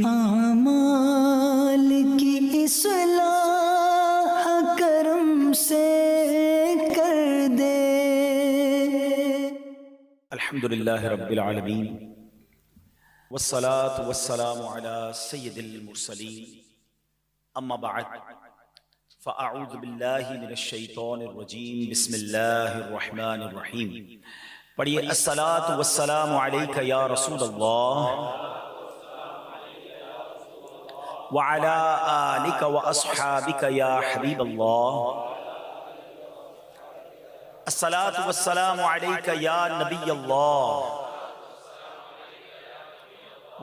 اعمال کی اصلاح کرم سے کر دے۔ الحمدللہ رب العالمین والصلاة والسلام على سید المرسلین، اما بعد فاعوذ باللہ من الشیطان الرجیم، بسم اللہ الرحمن الرحیم۔ پڑھیے الصلاة والسلام علیک یا رسول اللہ وعلی آلک واصحابک یا حبیب اللہ، الصلاة والسلام علیک یا نبی اللہ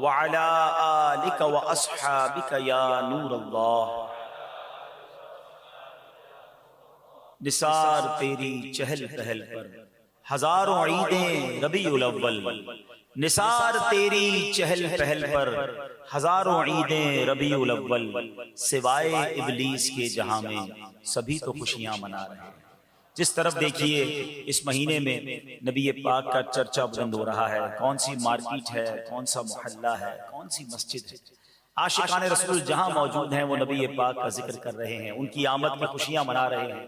وعلی آلک واصحابک یا نور اللہ۔ نثار تیری چہل پہل پر ہزاروں عیدیں ربیع الاول، نثار تیری چہل پہل پر ہزاروں عیدیں ربیع الاول، سوائے ابلیس کے جہاں میں سبھی تو خوشیاں منا رہے ہیں۔ جس طرف دیکھیے اس مہینے میں نبی پاک کا چرچا بلند ہو رہا ہے، کون سی مارکیٹ ہے، کون سا محلہ ہے، کون سی مسجد ہے، عاشقان رسول جہاں موجود ہیں وہ نبی پاک کا ذکر کر رہے ہیں، ان کی آمد کی خوشیاں منا رہے ہیں۔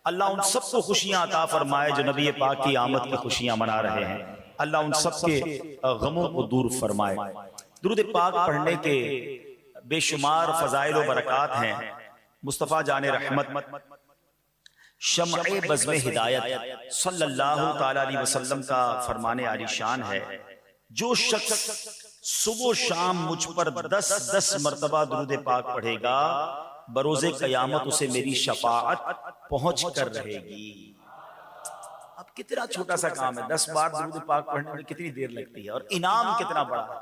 اللہ ان سب کو خوشیاں عطا فرمائے جو نبی پاک کی آمد کی خوشیاں منا رہے ہیں، اللہ ان سب کے غموں کو دور فرمائے۔ درود پاک پڑھنے کے بے شمار فضائل و برکات ہیں۔ مصطفیٰ جان رحمت شمع بزم ہدایت صلی اللہ تعالی علیہ وسلم کا فرمان عالی شان ہے، جو شخص صبح و شام مجھ پر 10 مرتبہ درود پاک پڑھے گا، بروز قیامت اسے میری شفاعت پہنچ کر رہے گی۔ اب کتنا چھوٹا سا کام ہے، 10 بار درود پاک پڑھنے میں کتنی دیر لگتی ہے، اور انعام کتنا بڑا ہے۔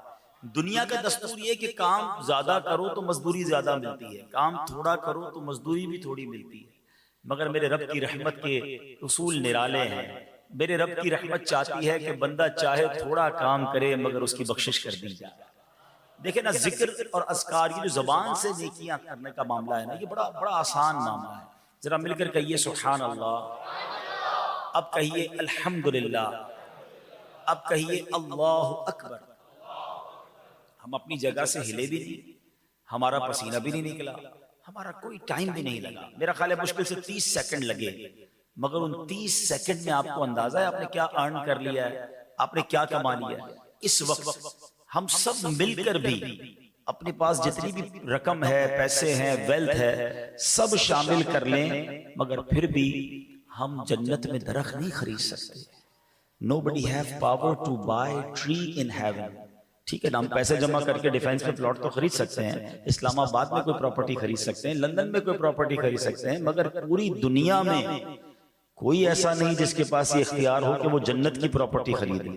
دنیا کا دستور یہ کہ کام زیادہ کرو تو مزدوری زیادہ ملتی ہے، کام تھوڑا کرو تو مزدوری بھی تھوڑی ملتی ہے، مگر میرے رب کی رحمت کے اصول نرالے ہیں۔ میرے رب کی رحمت چاہتی ہے کہ بندہ چاہے تھوڑا کام کرے مگر اس کی بخشش کر دی جائے۔ دیکھیں نا، ذکر اور اذکار کی جو زبان سے نیکیاں کرنے کا معاملہ ہے نا، یہ بڑا آسان معاملہ ہے۔ ذرا مل کر کہیے سبحان اللہ، اب کہیے الحمدللہ، اب کہیے اللہ اکبر۔ ہم اپنی جگہ سے ہلے بھی نہیں، ہمارا پسینہ بھی نہیں نکلا، ہمارا کوئی ٹائم بھی نہیں لگا۔ میرا خیال ہے مشکل سے 30 سیکنڈ لگے، مگر ان 30 سیکنڈ میں آپ کو اندازہ ہے آپ نے کیا ارن کر لیا ہے، آپ نے کیا کما لیا ہے۔ اس وقت ہم سب مل کر بھی اپنے پاس جتنی بھی رقم ہے، پیسے ہیں، ویلتھ ہے، سب شامل کر لیں، مگر پھر بھی ہم جنت میں درخت نہیں خرید سکتے۔ Nobody have power to buy tree in heaven۔ ٹھیک ہے نا، ہم پیسے جمع کر کے ڈیفینس میں پلاٹ تو خرید سکتے ہیں، اسلام آباد میں کوئی پراپرٹی خرید سکتے ہیں، لندن میں کوئی پراپرٹی خرید سکتے ہیں، مگر پوری دنیا میں کوئی ایسا نہیں جس کے پاس یہ اختیار ہو کہ وہ جنت کی پراپرٹی خریدے۔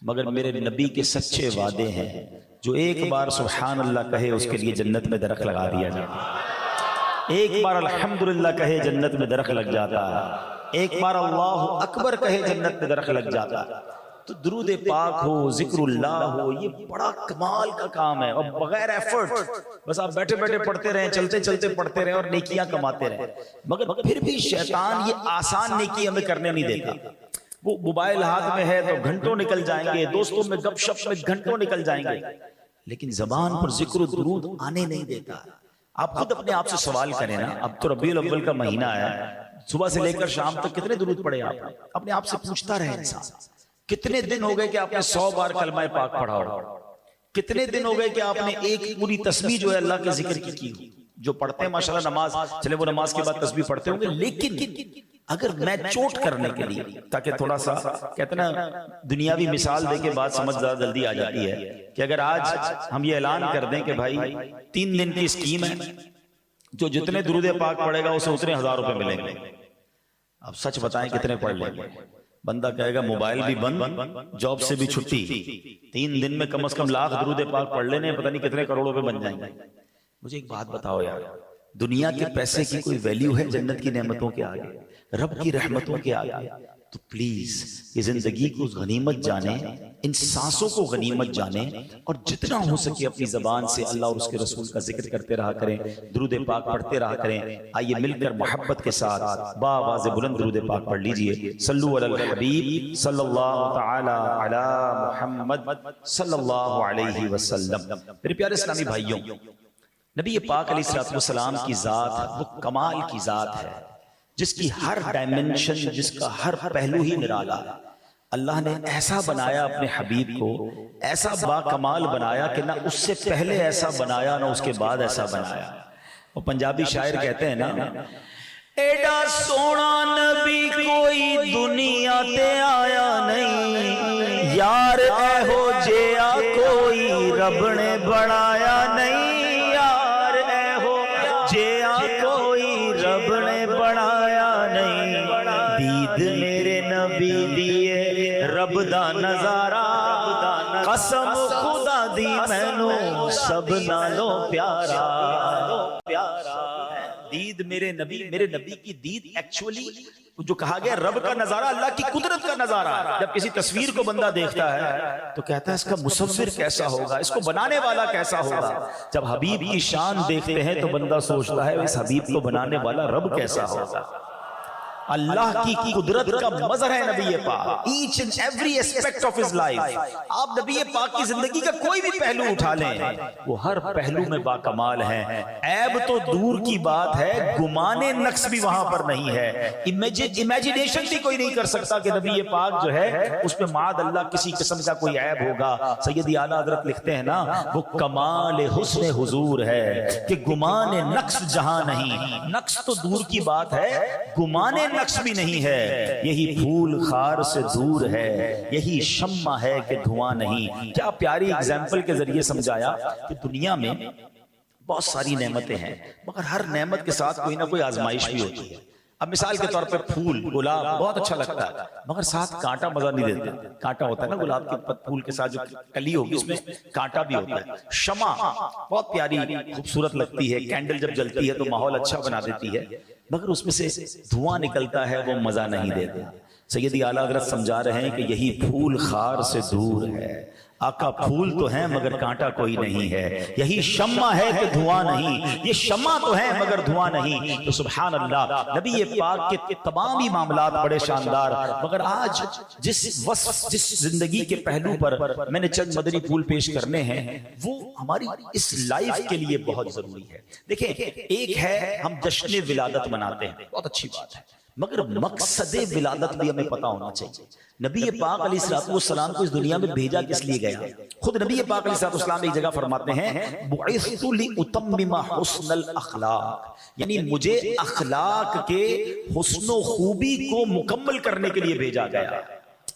مگر میرے نبی کے سچے وعدے ہیں، جو ایک بار سبحان اللہ کہے اس کے لیے جنت میں درخت لگا دیا جاتا ہے، ایک بار الحمدللہ کہے جنت میں درخت لگ جاتا ہے، ایک بار اللہ اکبر کہے جنت میں درخت لگ جاتا ہے۔ تو درود پاک ہو، ذکر اللہ ہو، یہ بڑا کمال کا کام ہے، اور بغیر ایفرٹ، بس آپ بیٹھے بیٹھے پڑھتے رہیں، چلتے چلتے پڑھتے رہیں اور نیکیاں کماتے رہیں۔ مگر پھر بھی شیطان یہ آسان نیکی ہمیں کرنے نہیں دیتا۔ وہ موبائل ہاتھ میں ہے تو گھنٹوں نکل جائیں گے، دوستوں میں گپ شپ میں گھنٹوں نکل جائیں گے، لیکن زبان پر ذکر و درود آنے نہیں دیتا۔ آپ خود اپنے آپ سے سوال کریں نا، اب تو ربیع الاول کا مہینہ ہے، صبح سے لے کر شام تک کتنے درود پڑھے آپ نے؟ اپنے آپ سے پوچھتا رہے انسان۔ کتنے دن ہو گئے کہ آپ نے 100 بار کلمہ پاک پڑھا ہو؟ کتنے دن ہو گئے کہ آپ نے ایک پوری تسبیح جو ہے اللہ کے ذکر کی ہو؟ جو پڑھتے ہیں ماشاءاللہ نماز، چلے وہ نماز کے بعد تسبیح پڑھتے ہوں گے، لیکن اگر میں چوٹ کرنے کے لیے، تاکہ تھوڑا سا کہتے ہیں نا دنیاوی مثال دے کے بعد سمجھ زیادہ جلدی آ جاتی ہے، کہ اگر آج ہم یہ اعلان کر دیں کہ بھائی 3 دن کی اسکیم ہے، جو جتنے درود پاک پڑھے گا اسے اتنے 1000 روپے ملیں گے، اب سچ بتائیں کتنے پڑھ لیں گے؟ بندہ کہے گا موبائل بھی بند، جاب سے بھی چھٹی، 3 دن میں کم از کم 1,00,000 درود پاک پڑھ لینے، پتہ نہیں کتنے کروڑوں پہ بن جائیں گے۔ مجھے ایک بات بتاؤ یار، دنیا کے پیسے کی کوئی ویلیو ہے جنت کی نعمتوں کے آگے، رب کی رحمتوں کے آگے؟ تو پلیز یہ زندگی کو غنیمت جانیں، ان سانسوں کو غنیمت جانیں، اور جتنا ہو سکے اپنی زبان سے اللہ اور اس کے رسول کا ذکر کرتے رہا کریں، درود پاک پڑھتے رہا کریں۔ آئیے مل کر محبت کے ساتھ باواز بلند درود پاک پڑھ لیجئے۔ صلو علی الحبیب صلی اللہ تعالی علی محمد صلی اللہ علیہ وسلم۔ میرے پیارے اسلامی بھائیوں، نبی پاک علیہ السلام کی ذات وہ کمال کی ذات ہے جس کی ہر ڈائمنشن، جس کا ہر پہلو ہی نرالا ہے۔ اللہ نے ایسا بنایا اپنے حبیب کو، ایسا با کمال بنایا کہ نہ اس سے پہلے ایسا بنایا نہ اس کے بعد ایسا بنایا۔ وہ پنجابی شاعر کہتے ہیں نا، ایڈا سونا نبی کوئی دنیا تے آیا نہیں، یار اے ہو جیا کوئی رب نے بنایا نہیں، یار اے ہو جیا کوئی رب نے بنایا نہیں۔ دید میرے نبی دیے رب دا نظارہ، قسم خدا دی مینوں سب نالوں پیارا۔ دید میرے نبی کی دید ایکچولی جو کہا گیا رب کا نظارہ، اللہ کی قدرت کا نظارہ ہے۔ جب کسی تصویر کو بندہ دیکھتا ہے تو کہتا ہے اس کا مصور کیسا ہوگا، اس کو بنانے والا کیسا ہوگا۔ جب حبیب کی شان دیکھتے ہیں تو بندہ سوچتا ہے اس حبیب کو بنانے والا رب کیسا ہوگا۔ اللہ کی قدرت کا مظہر ہے نبی پاک، each and every aspect of his life. آپ نبی پاک کی زندگی کا کوئی بھی پہلو اٹھا لیں، وہ ہر پہلو میں باکمال ہیں۔ عیب تو دور کی بات ہے، گمانے نقص بھی وہاں پر نہیں ہے۔ امیجینیشن بھی کوئی نہیں کر سکتا کہ نبی پاک جو ہے اس میں معاذ اللہ کسی قسم کا کوئی عیب ہوگا۔ سیدی اعلیٰ حضرت لکھتے ہیں نا، وہ کمال حسن حضور ہے کہ گمان نقص جہاں نہیں۔ نقص تو دور کی بات ہے، گمانے نقص بھی نہیں ہے۔ یہی پھول خار سے دور ہے، یہی شمع ہے کہ دھواں نہیں۔ کیا پیاری اگزامپل کے ذریعے سمجھایا کہ دنیا میں بہت ساری نعمتیں ہیں، مگر ہر نعمت کے ساتھ کوئی نہ کوئی آزمائش بھی ہوتی ہے۔ اب مثال کے طور پہ پھول، گلاب بہت اچھا لگتا ہے، مگر ساتھ کانٹا مزہ نہیں دیتا۔ کانٹا ہوتا ہے نا گلاب کے پھول کے ساتھ جو کلی ہوگی اس میں کانٹا بھی ہوتا ہے۔ شمع بہت پیاری خوبصورت لگتی ہے، کینڈل جب جلتی ہے تو ماحول اچھا بنا دیتی ہے، مگر اس میں سے دھواں نکلتا ہے، وہ مزہ نہیں دیتا۔ سیدی اعلیٰ حضرت سمجھا رہے ہیں کہ یہی پھول خار سے دور ہے۔ آقا پھول تو ہیں مگر کانٹا کوئی نہیں ہے، یہی شمع ہے کہ دھواں نہیں۔ یہ شمع تو ہے مگر دھواں نہیں۔ تو سبحان اللہ، نبی پاک کے تمام ہی معاملات بڑے شاندار، مگر آج جس زندگی کے پہلو پر میں نے چند مدنی پھول پیش کرنے ہیں وہ ہماری اس لائف کے لیے بہت ضروری ہے۔ دیکھیں، ایک ہے ہم جشن ولادت مناتے ہیں، بہت اچھی بات ہے، مگر مقصد ولادت بھی ہمیں پتا ہونا چاہیے۔ نبی پاک علیہ السلام کو اس دنیا میں بھیجا کس لیے گیا؟ خود نبی پاک علیہ السلام ایک جگہ فرماتے ہیں، بعثت لأتمم حسن الاخلاق، یعنی مجھے اخلاق کے حسن و خوبی کو مکمل کرنے کے لیے بھیجا گیا۔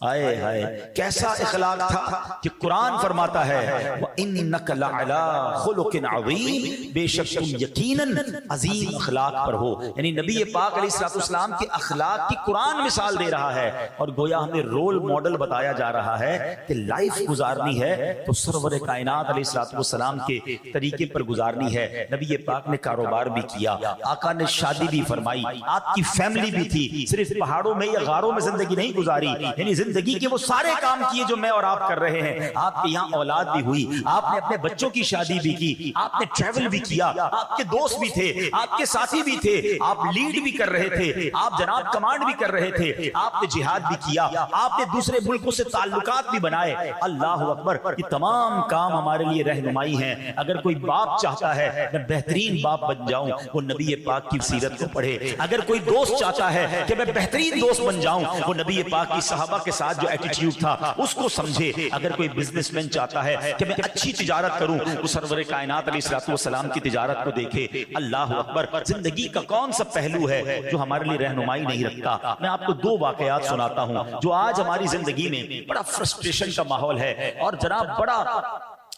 آئے ہائے، کیسا اخلاق تھا کہ قرآن فرماتا ہے وَإِنَّكَ لَعَلَىٰ خُلُقٍ عَظِيمٍ، بے شک تم یقیناً عظیم اخلاق پر ہو۔ یعنی نبی پاک علیہ السلام کے اخلاق کی قرآن مثال دے رہا ہے، اور گویا ہمیں رول ماڈل بتایا جا رہا ہے کہ لائف گزارنی ہے تو سرور کائنات علیہ السلام کے طریقے پر گزارنی ہے۔ نبی پاک نے کاروبار بھی کیا، آقا نے شادی بھی فرمائی، آپ کی فیملی بھی تھی، صرف پہاڑوں میں یا غاروں میں زندگی نہیں گزاری، یعنی زندگی کے وہ سارے کام کیے جو میں اور آپ کر رہے ہیں۔ آپ کے یہاں اولاد بھی ہوئی، آپ نے اپنے بچوں کی شادی بھی کی، آپ نے ٹریول بھی کیا، آپ کے دوست بھی تھے، آپ کے ساتھی بھی تھے، آپ لیڈ بھی کر رہے تھے، آپ جناب کمانڈ بھی کر رہے تھے، آپ نے جہاد بھی کیا، آپ نے دوسرے ملکوں سے تعلقات بھی بنائے۔ اللہ اکبر، یہ تمام کام ہمارے لیے رہنمائی ہیں۔ اگر کوئی باپ چاہتا ہے میں بہترین باپ بن جاؤں، وہ نبی پاک کی سیرت کو پڑھے۔ اگر کوئی دوست چاہتا ہے کہ میں بہترین دوست بن جاؤں، وہ نبی پاک کی صحابہ کے ساتھ جو ایٹیٹیوڈ تھا اس کو سمجھے۔ اگر کوئی بزنس مین چاہتا ہے کہ میں اچھی تجارت کروں، وہ سرور کائنات علیہ السلام کی تجارت کو دیکھے۔ اللہ اکبر، زندگی کا کون سا پہلو ہے جو ہمارے لیے رہنمائی نہیں رکھتا؟ میں آپ کو دو واقعات سناتا ہوں جو آج ہماری زندگی میں بڑا فرسٹریشن کا ماحول ہے، اور جناب بڑا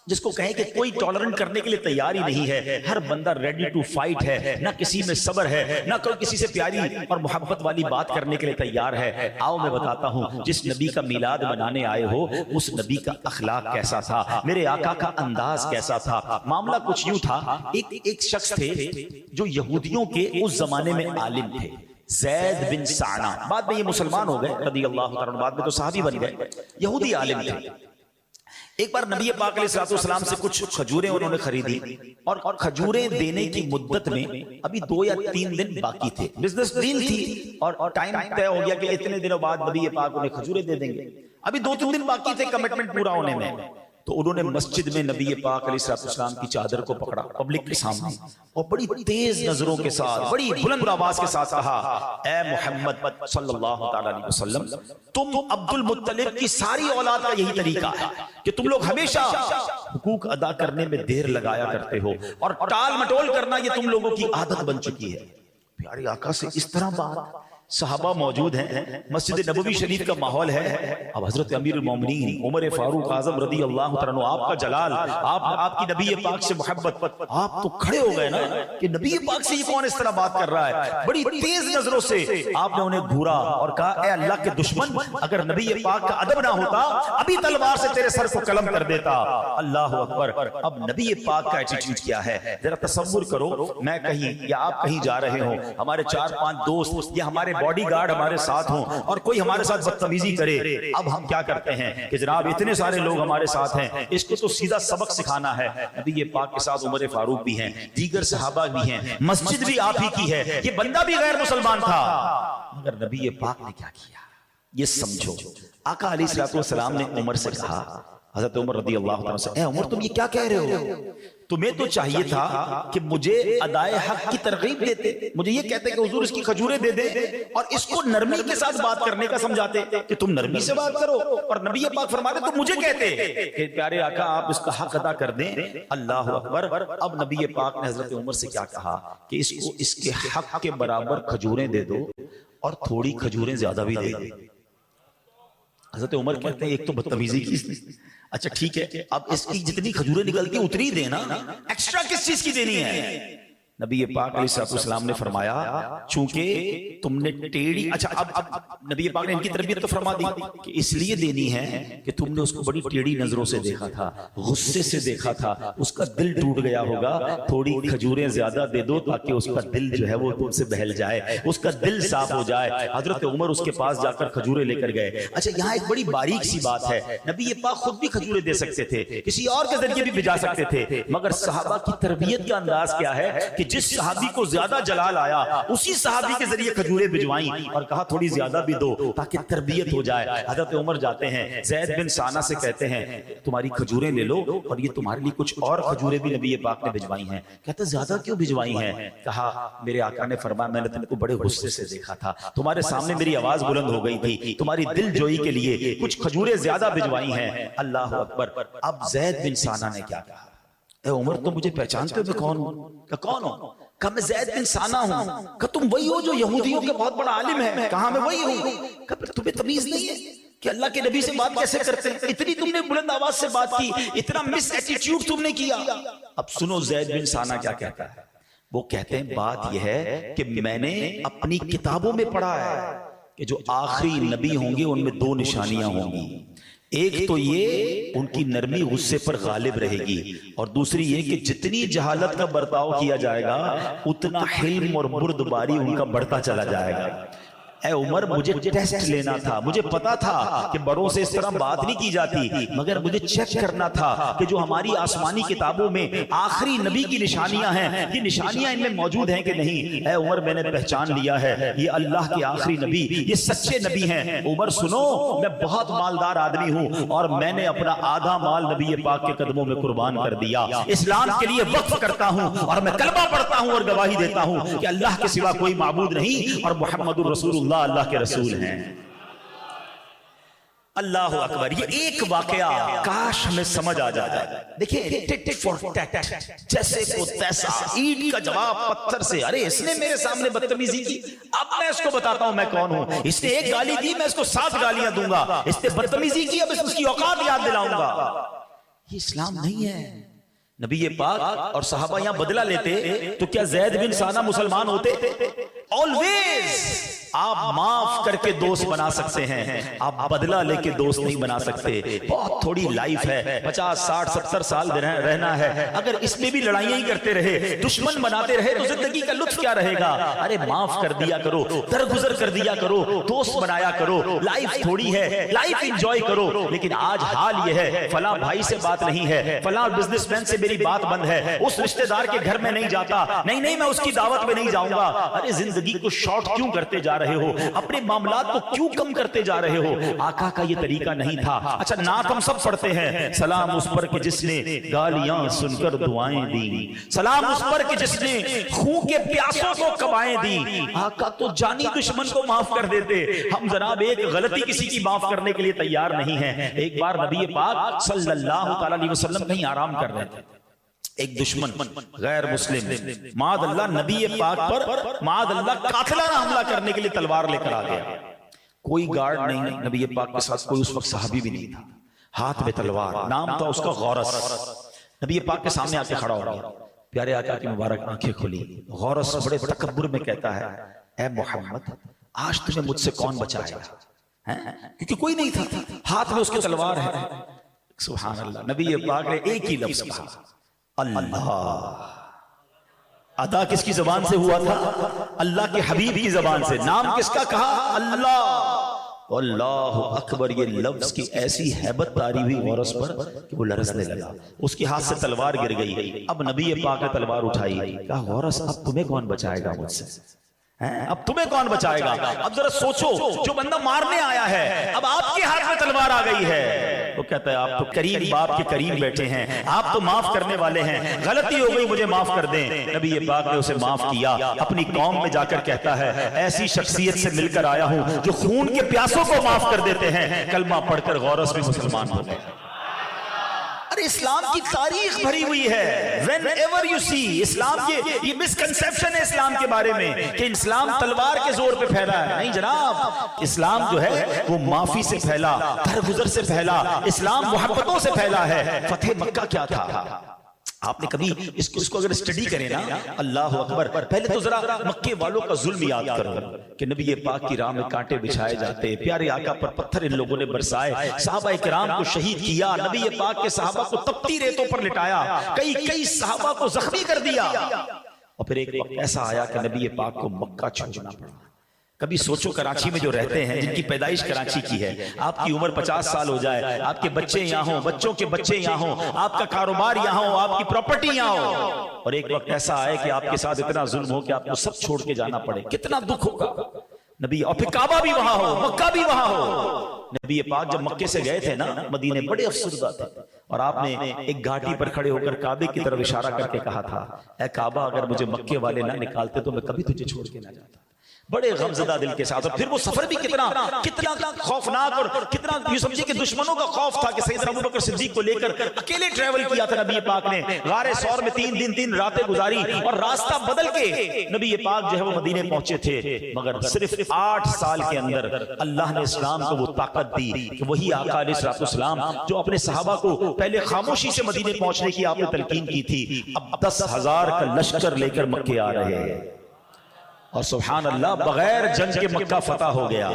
جس کو کہیں کہ کوئی ٹالرنٹ کرنے کے لیے تیار ہی نہیں ہے۔ ہر بندہ ریڈی ٹو فائٹ ہے، نہ کسی میں صبر ہے، نہ کوئی کسی سے پیاری اور محبت والی بات کرنے کے لیے تیار ہے۔ آؤ میں بتاتا ہوں، جس نبی کا میلاد منانے آئے ہو اس نبی کا اخلاق کیسا تھا، میرے آقا کا انداز کیسا تھا۔ معاملہ کچھ یوں تھا، ایک شخص تھے جو یہودیوں کے اس زمانے میں عالم تھے، زید بن سعنا، بعد میں یہ مسلمان ہو گئے رضی اللہ تعالیٰ عنہ، بعد میں تو صحابی بن گئے، یہودی عالم تھے۔ ایک بار نبی پاک علیہ السلام سے کچھ کھجوریں انہوں نے خریدی، اور کھجوریں دینے کی مدت میں ابھی 2 یا 3 دن باقی تھے، بزنس ڈیل تھی اور ٹائم طے ہو گیا کہ اتنے دنوں بعد نبی پاک انہیں کھجوریں دے دیں گے، ابھی 2-3 دن باقی تھے کمٹمنٹ پورا ہونے میں۔ تو انہوں نے مسجد میں نبی پاک علیہ السلام کی چادر کو پکڑا پبلک کے سامنے، اور بڑی تیز نظروں کے ساتھ بڑی بلند آواز کے ساتھ کہا، اے محمد صلی اللہ تعالی علیہ وسلم، تم عبد المطلب کی ساری اولاد کا یہی طریقہ ہے کہ تم لوگ ہمیشہ حقوق ادا کرنے میں دیر لگایا کرتے ہو، اور ٹال مٹول کرنا یہ تم لوگوں کی عادت بن چکی ہے۔ پیارے آقا سے اس طرح بات، صحابہ موجود ہیں، مسجد نبوی شریف کا ماحول ہے، اب حضرت امیر المومنین عمر فاروق اعظم رضی اللہ تعالیٰ عنہ، آپ کا جلال، آپ کی نبی پاک سے محبت، آپ تو کھڑے ہو گئے نا کہ نبی پاک سے یہ کون اس طرح بات کر رہا ہے۔ بڑی تیز نظروں سے آپ نے انہیں گھورا اور کہا، اے اللہ کے دشمن، اگر نبی پاک کا ادب نہ ہوتا ابھی تلوار سے تیرے سر کو قلم کر دیتا۔ اللہ اکبر۔ اب نبی پاک کا ایٹیٹیوڈ کیا ہے ذرا تصور کرو، میں کہیں یا آپ کہیں جا رہے ہوں، ہمارے 4-5 دوست یا ہمارے باڈی گارڈ ہمارے ساتھ ہوں، اور کوئی ہمارے ساتھ بدتمیزی کرے، اب ہم کیا کرتے ہیں کہ جناب اتنے سارے لوگ ہمارے ساتھ ہیں، اس کو تو سیدھا سبق سکھانا ہے۔ نبی پاک کے ساتھ عمر فاروق بھی ہیں، دیگر صحابہ بھی ہیں، مسجد بھی آپ ہی کی ہے، یہ بندہ بھی غیر مسلمان تھا، مگر نبی پاک نے کیا کیا یہ سمجھو۔ آقا علیہ السلام نے عمر سے کہا، حضرت عمر رضی اللہ عنہ سے، اے عمر تم یہ کیا کہہ رہے ہو؟ تمہیں تو چاہیے تھا کہ مجھے ادائے حق کی ترغیب دیتے، مجھے یہ کہتے کہ حضور اس کی کھجوریں دے دیں، اور اس کو نرمی کے ساتھ بات کرنے کا سمجھاتے کہ تم نرمی سے بات کرو، اور نبی پاک فرماتے تو مجھے کہتے کہ پیارے آقا آپ اس کا حق ادا کر دیں۔ اللہ اکبر۔ اب نبی پاک نے حضرت عمر سے کیا کہا کہ اس کو اس کے حق کے برابر کھجوریں دے دو، اور تھوڑی کھجوریں زیادہ بھی دے دو۔ حضرت عمر کہتے ہیں ایک تو بدتمیزی کی اس نے، اچھا ٹھیک ہے اب اس کی جتنی کھجوریں نکلتی اتنی دینا، ایکسٹرا کس چیز کی دینی ہے؟ نبی پاک علیہ السلام نے فرمایا چونکہ تم نے ٹیڑھی، اچھا اب نبی پاک نے ان کی تربیت تو فرما دی کہ اس لیے دینی ہے کہ تم نے اس کو بڑی ٹیڑھی نظروں سے دیکھا تھا، غصے سے دیکھا تھا، اس کا دل ٹوٹ گیا ہوگا، تھوڑی کھجوریں زیادہ دے دو تاکہ اس کا دل جو ہے وہ تم سے بہل جائے، اس کا دل صاف ہو جائے۔ حضرت عمر اس کے پاس جا کر کھجوریں لے کر گئے۔ اچھا یہاں ایک بڑی باریک سی بات ہے، نبی پاک خود بھی کھجوریں دے سکتے تھے، کسی اور کے ذریعے بھی بھیجا سکتے تھے، مگر صحابہ کی تربیت کا انداز کیا ہے کہ جس صحابی کو زیادہ جلال آیا اسی صحابی کے ذریعے کھجوریں بھجوائیں، اور کہا تھوڑی زیادہ بھی دو تاکہ تربیت ہو جائے۔ حضرت عمر جاتے ہیں، زید بن سانا سے کہتے ہیں تمہاری کھجوریں لے لو، اور یہ تمہارے لیے کچھ اور کھجوریں بھی نبی پاک نے بھجوائی ہیں۔ کہتے زیادہ کیوں بھجوائی ہیں؟ کہا میرے آقا نے فرمایا میں نے تم کو بڑے غصے سے دیکھا تھا، تمہارے سامنے میری آواز بلند ہو گئی تھی، تمہاری دل جوئی کے لیے کچھ کھجوریں زیادہ بھجوائی ہیں۔ اللہ اکبر۔ اب زید بن سانا نے کیا کہا، اے عمر تم مجھے پہچانتے ہو میں کون ہوں؟ کہ کون ہوں؟ کہا میں زید بن سانا ہوں۔ کہ تم وہی ہو جو یہودیوں کے بہت بڑا عالم ہے؟ کہا میں وہی ہوں۔ کہ پھر تمہیں تمیز نہیں ہے کہ اللہ کے نبی سے بات کیسے کرتے ہیں؟ اتنی تم نے بلند آواز سے بات کی، اتنا مس ایٹیٹیوڈ تم نے کیا۔ اب سنو زید بن سانا کیا کہتا ہے، وہ کہتے ہیں بات یہ ہے کہ میں نے اپنی کتابوں میں پڑھا ہے کہ جو آخری نبی ہوں گے ان میں 2 نشانیاں ہوں گی، ایک تو یہ ان کی نرمی غصے پر غالب رہے گی، اور دوسری یہ کہ جتنی جہالت کا برتاؤ کیا جائے گا اتنا حلم اور بردباری ان کا بڑھتا چلا جائے گا۔ اے عمر مجھے ٹیسٹ لینا تھا، مجھے پتا تھا کہ بڑوں سے اس طرح بات نہیں کی جاتی، مگر مجھے چیک کرنا تھا کہ جو ہماری آسمانی کتابوں میں آخری نبی کی نشانیاں ہیں یہ نشانیاں ان میں موجود ہیں کہ نہیں۔ اے عمر میں نے پہچان لیا ہے یہ اللہ کے آخری نبی، یہ سچے نبی ہیں۔ عمر سنو میں بہت مالدار آدمی ہوں اور میں نے اپنا آدھا مال نبی پاک کے قدموں میں قربان کر دیا، اسلام کے لیے وقف کرتا ہوں، اور میں کلمہ پڑھتا ہوں اور گواہی دیتا ہوں کہ اللہ کے سوا کوئی معبود نہیں اور محمد الرسول اللہ اللہ کے رسول ہیں۔ اللہ اکبر۔ یہ ایک واقعہ کاش ہمیں سمجھ آ جاتا ہے۔ دیکھیں ٹٹ فور ٹیٹ، جیسے کو تیسا، اینٹ کا جواب پتھر سے۔ ارے اس نے میرے سامنے بدتمیزی کی، اب میں اس کو بتاتا ہوں میں کون ہوں۔ اس نے ایک گالی دی میں اس کو 7 گالیاں دوں گا، اس نے بدتمیزی کی اب اس کی اوقات یاد دلاؤں گا۔ یہ اسلام نہیں ہے۔ نبی پاک اور صحابہ یہاں بدلہ لیتے تو کیا زید بن سانا مسلمان ہوتے؟ آلویز آپ معاف کر کے دوست بنا سکتے ہیں، آپ بدلہ لے کے دوست نہیں بنا سکتے۔ بہت تھوڑی لائف ہے، 50 60 70 سال رہنا ہے، اگر اس میں بھی لڑائیاں ہی کرتے رہے، دشمن بناتے رہے تو زندگی کا لطف کیا رہے گا؟ ارے معاف کر دیا کرو، درگزر کر دیا کرو، دوست بنایا کرو، لائف تھوڑی ہے، لائف انجوائے کرو۔ لیکن آج حال یہ ہے فلاں بھائی سے بات نہیں ہے، فلاں بزنس مین سے میری بات بند ہے، اس رشتہ دار کے گھر میں نہیں جاتا، نہیں میں اس کی دعوت میں نہیں جاؤں گا۔ ارے زندگی کو شارٹ کیوں کرتے جا رہے ہو؟ اپنے معاملات کو کیوں کم کرتے جا رہے ہو؟ آقا کا یہ طریقہ نہیں تھا۔ اچھا نعت ہم سب پڑھتے ہیں، سلام اس پر کہ جس نے گالیاں سن کر دعائیں دی، سلام اس پر کہ جس نے خون کے پیاسوں کو کبائیں دی۔ آقا تو جانی دشمن کو معاف کر دیتے، ہم جناب ایک غلطی کسی کی معاف کرنے کے لیے تیار نہیں ہیں۔ ایک بار نبی پاک صلی اللہ تعالی علیہ وسلم کہیں آرام کر رہے تھے، ایک دشمن غیر مسلم معاذ اللہ نبی پاک پر معاذ اللہ قاتلانہ حملہ کرنے کے لیے تلوار لے کر آ گیا۔ کوئی گارڈ نہیں، نبی پاک کے ساتھ کوئی اس وقت صحابی بھی نہیں تھا، ہاتھ میں تلوار، نام تھا اس کا غورس۔ نبی پاک کے سامنے آ کے کھڑا ہو گیا، پیارے آقا کی مبارک آنکھیں کھلی، غورس بڑے تکبر میں کہتا ہے، اے محمد آج تمہیں مجھ سے کون بچائے گا؟ کیونکہ کوئی نہیں تھا، ہاتھ میں اس کے تلوار ہے۔ سبحان اللہ، نبی پاک نے ایک ہی لفظ کہا، اللہ۔ ادا کس کی زبان سے ہوا تھا؟ اللہ کے حبیب کی زبان سے۔ نام کس کا کہا؟ اللہ۔ اللہ اکبر، یہ لفظ کی ایسی ہیبت طاری ہوئی غورس پر کہ وہ لرزنے لگا، اس کے ہاتھ سے تلوار گر گئی۔ اب نبی پاک نے تلوار اٹھائی، کہا غورس اب تمہیں کون بچائے گا مجھ سے؟ اب تمہیں کون بچائے گا؟ اب ذرا سوچو، جو بندہ مارنے آیا ہے اب آپ کے ہاتھ میں تلوار آ گئی ہے۔ وہ کہتا ہے آپ تو کریم باپ کے کریم بیٹھے ہیں، آپ تو معاف کرنے والے ہیں، غلطی ہو گئی مجھے معاف کر دیں۔ نبی پاک نے اسے معاف کیا، اپنی قوم میں جا کر کہتا ہے ایسی شخصیت سے مل کر آیا ہوں جو خون کے پیاسوں کو معاف کر دیتے ہیں۔ کلمہ پڑھ کر غورس بھی مسلمان ہو گئے۔ اسلام کی تاریخ بھری ہوئی ہے، whenever you see اسلام کے یہ مسکنسیپشن ہے اسلام کے بارے میں کہ اسلام تلوار کے زور پہ پھیلا ہے، نہیں جناب، اسلام جو ہے وہ معافی سے پھیلا، درگزر سے پھیلا، اسلام محبتوں سے پھیلا ہے۔ فتح مکہ کیا تھا؟ آپ نے کبھی اس کو اگر اسٹڈی کریں نا، اللہ اکبر، پہلے تو ذرا مکے والوں کا ظلم یاد کرو کہ نبی پاک کی راہ میں کانٹے بچھائے جاتے، پیارے آقا پر پتھر ان لوگوں نے برسائے، صحابہ کرام کو شہید کیا، نبی پاک کے صحابہ کو تپتی ریتوں پر لٹایا، کئی صحابہ کو زخمی کر دیا، اور پھر ایک وقت ایسا آیا کہ نبی پاک کو مکہ چھوڑنا پڑا۔ کبھی سوچو کراچی میں جو رہتے ہیں، جن کی پیدائش کراچی کی ہے، آپ کی عمر 50 سال ہو جائے، آپ کے بچے یہاں ہوں، بچوں کے بچے یہاں ہوں، آپ کا کاروبار یہاں ہو، آپ کی پراپرٹی یہاں ہو، اور ایک وقت ایسا آئے کہ آپ کے ساتھ اتنا ظلم ہو کہ آپ کو سب چھوڑ کے جانا پڑے، کتنا دکھ ہوگا نبی، اور پھر کعبہ بھی وہاں ہو، مکہ بھی وہاں ہو۔ نبی پاک جب مکے سے گئے تھے نا مدینے، بڑے افسردہ تھے، اور آپ نے ایک گھاٹی پر کھڑے ہو کر کعبے کی طرف اشارہ کر کے کہا تھا، اے کعبہ اگر مجھے مکے والے نہ نکالتے تو میں کبھی تجھے چھوڑ کے نہ جاتا۔ بڑے غمزدہ دل کے ساتھ، اور پھر وہ سفر بھی کتنا خوفناک، اور کتنا یہ سمجھے کہ دشمنوں کا خوف تھا کہ سیدنا ابوبکر صدیق کو لے کر اکیلے ٹریول کیا تھا نبی پاک نے، غار ثور میں 3 دن 3 راتیں گزاری، اور راستہ بدل کے نبی پاک جو ہے وہ مدینے پہنچے تھے۔ مگر صرف 8 سال کے اندر اللہ نے اسلام کو وہ طاقت دی کہ وہی آقا علیہ السلام جو اپنے صحابہ کو پہلے خاموشی سے مدینے پہنچنے کی آپ نے تلقین کی تھی، اب 10,000 کا لشکر لے کر مکے آ رہے ہیں، اور سبحان اللہ بغیر جنگ کے مکہ فتح ہو گیا۔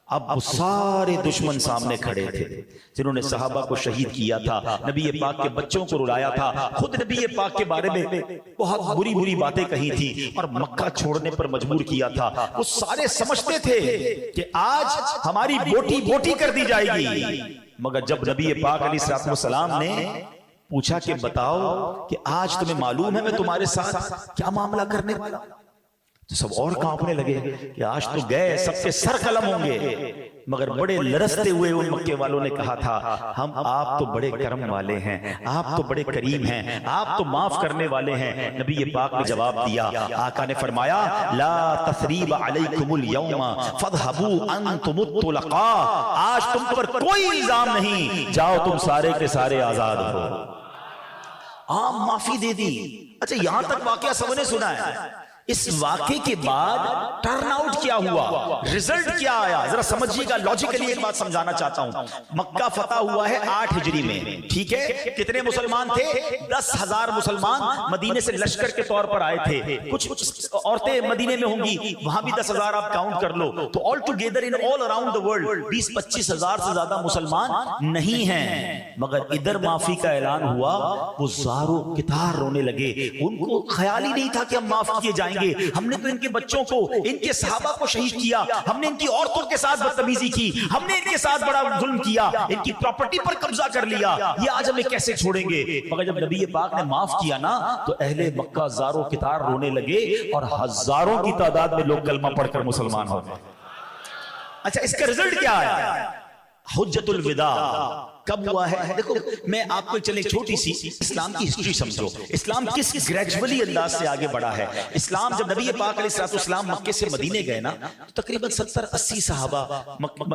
اب وہ سارے دشمن سامنے کھڑے تھے جنہوں نے صحابہ کو شہید کیا تھا، نبی پاک کے بچوں کو رلایا تھا، خود نبی پاک کے بارے میں بہت بری باتیں کہی تھی، اور مکہ چھوڑنے پر مجبور کیا تھا۔ وہ سارے سمجھتے تھے کہ آج ہماری بوٹی بوٹی کر دی جائے گی، مگر جب نبی پاک علیہ السلام نے پوچھا کہ بتاؤ کہ آج تمہیں معلوم ہے میں تمہارے ساتھ کیا معاملہ کرنے والا، تو سب اور کانپنے لگے کہ آج تو گئے سب کے سر قلم ہوں گے، مگر بڑے لرزتے ہوئے ان مکے والوں نے کہا تھا، ہم آپ تو بڑے کرم والے ہیں، آپ تو بڑے کریم ہیں، آپ تو معاف کرنے والے ہیں۔ نبی پاک نے جواب دیا، آقا نے فرمایا لا تثریب علیکم اليوم فاذهبوا انتم الطلقاء، آج تم پر کوئی الزام نہیں، جاؤ تم سارے کے سارے آزاد ہو۔ عام معافی دے دی۔ اچھا یہاں تک واقعہ سب نے سنا ہے، اس واقعے کے بعد ٹرن آؤٹ کیا ہوا، رزلٹ کیا آیا، ذرا سمجھیے گا. لاجیکلی ایک بات سمجھانا چاہتا ہوں. مکہ فتح ہوا ہے 8 ہجری میں، ٹھیک ہے. کتنے مسلمان تھے؟ 10,000 مسلمان مدینے سے لشکر کے طور پر آئے تھے. کچھ عورتیں مدینے میں ہوں گی، وہاں بھی 10,000 آپ کاؤنٹ کر لو. تو all together in all around the world 20-25 ہزار سے زیادہ مسلمان نہیں ہیں. مگر ادھر معافی کا اعلان ہوا، وہ زاروں کتار رونے لگے. ان کو خیال ہی نہیں تھا کہ ہم معاف کیے جائیں گے. ہم نے تو ان کے بچوں کو، ان کے صحابہ کو شہید کیا، ہم نے ان کی عورتوں کے ساتھ بدتمیزی کی، ہم نے ان کے ساتھ بڑا ظلم کیا، ان کی پراپرٹی پر قبضہ کر لیا، یہ آج ہمیں کیسے چھوڑیں گے؟ مگر جب نبی پاک نے معاف کیا نا تو اہل مکہ زاروں کتار رونے لگے اور ہزاروں کی تعداد میں لوگ کلمہ پڑھ کر مسلمان ہو گئے. اچھا، اس کا رزلٹ کیا آیا؟ حجت الوداع کب ہوا ہے؟ دیکھو میں آپ کو چلے چھوٹی سی اسلام کی ہسٹری سمجھو. اسلام کس گریجولی انداز سے آگے بڑھا ہے. اسلام جب نبی پاک علیہ السلام مکے سے مدینے گئے نا تو تقریباً 70-80 صحابہ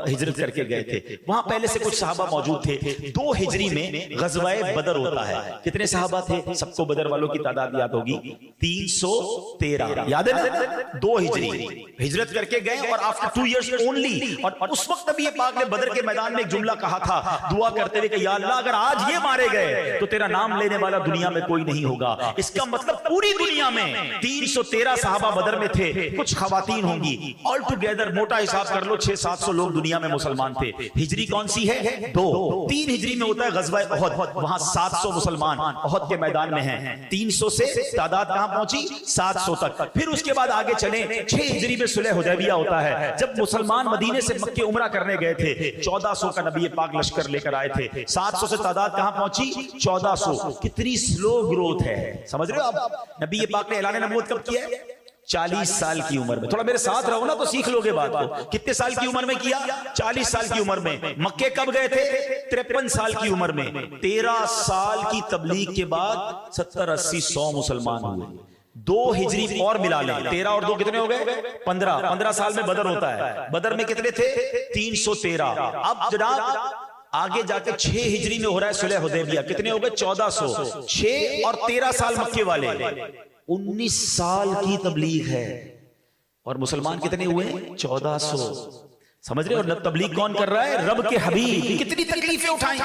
ہجرت کر کے گئے تھے. وہاں پہلے سے کچھ صحابہ موجود تھے. 2 ہجری میں غزوہ بدر ہوتا ہے. کتنے صحابہ تھے؟ سب کو بدر والوں کی تعداد یاد ہوگی، 313. یاد ہے نا؟ 2 ہجری ہجرت کر کے گئے اور آفٹر 2 ایئرز اونلی. اور اس وقت نبی پاک نے بدر کے میدان میں ایک جملہ کہا تھا دعا کرتے ہوئے کہ یا اللہ اگر آج یہ مارے گئے تو تیرا نام لینے والا دنیا میں کوئی نہیں ہوگا. اس کا مطلب پوری دنیا میں 313 صحابہ بدر میں تھے، کچھ خواتین ہوں گی. آل ٹوگیدر موٹا حساب کر لو 600-700 لوگ دنیا میں مسلمان تھے. ہجری کون سی ہے؟ 2. 3 ہجری میں ہوتا ہے غزوہ احد، وہاں 700 مسلمان احد کے میدان میں ہیں. 300 سے تعداد کہاں پہنچی؟ 700 تک. پھر اس کے بعد آگے چلیں، 6 ہجری میں صلح حدیبیہ ہوتا ہے. جب مسلمان مدینے سے مکے عمرہ کرنے گئے تھے، 1400 کا نبی پاک لشکر لے کر آئے تھے. 700 سے تعداد کہاں پہنچی؟ 1400. کتنی سلو گروتھ ہے، سمجھ رہے ہو آپ؟ نبی پاک نے اعلان نبوت کب کیا ہے؟ 40 سال کی عمر میں. تھوڑا میرے ساتھ رہو نا تو سیکھ لو گے بات کو. کتنے سال کی عمر میں کیا؟ 40 سال کی عمر میں. مکے کب گئے تھے؟ 53 سال کی عمر میں. 13 سال کی تبلیغ کے بعد 70-80-100 مسلمان ہوئے. 2 ہجری اور ملا لیں، 13 اور 2 کتنے ہو گئے؟ 15 سال میں بدر ہوتا ہے. بدر میں کتنے تھے؟ 313. اب جناب آگے جا کے 6 ہجری میں ہو رہا ہے صلح حدیبیہ. کتنے ہو گئے؟ 1400. 6 اور 13 سال مکے والے، 19 سال کی تبلیغ ہے. اور مسلمان کتنے ہوئے؟ 1400. سمجھ رہے ہو؟ تبلیغ کون کر رہا ہے؟ رب کے حبیب. کتنی تکلیفیں اٹھائیں.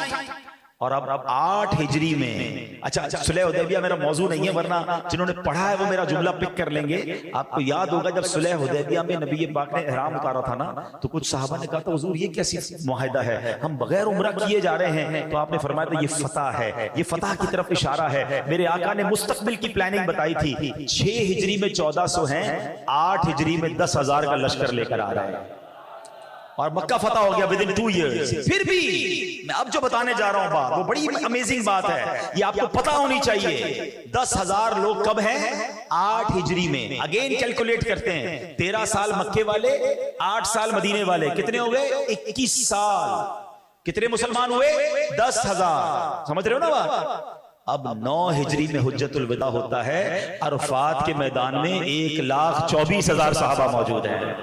اور اب 8 ہجری میں، اچھا صلح حدیبیہ میرا موضوع نہیں ہے، ورنہ جنہوں نے پڑھا ہے وہ میرا جملہ پک کر لیں گے. آپ کو یاد ہوگا جب صلح حدیبیہ میں نبی پاک نے احرام اتارا تھا نا تو کچھ صحابہ نے کہا تھا حضور یہ کیسی معاہدہ ہے، ہم بغیر عمرہ کیے جا رہے ہیں. تو آپ نے فرمایا تھا یہ فتح ہے، یہ فتح کی طرف اشارہ ہے. میرے آقا نے مستقبل کی پلاننگ بتائی تھی. 6 ہجری میں 1400 ہیں، 8 ہجری میں 10,000 کا لشکر لے کر آ رہا ہے اور مکہ فتح ہو گیا within 2 years. پھر بھی میں اب جو بتانے جا رہا ہوں بات وہ بڑی امیزنگ بات ہے، یہ آپ کو پتا ہونی چاہیے. 10,000 لوگ کب ہیں؟ 8 ہجری میں. اگین کیلکولیٹ کرتے ہیں، 13 سال مکے والے، 8 سال مدینے والے، کتنے ہو گئے؟ 21 سال. کتنے مسلمان ہوئے؟ 10,000. سمجھ رہے ہو نا بات؟ اب 9 ہجری میں حجت الوداع ہوتا ہے. عرفات کے میدان میں 1,24,000 صحابہ موجود ہیں.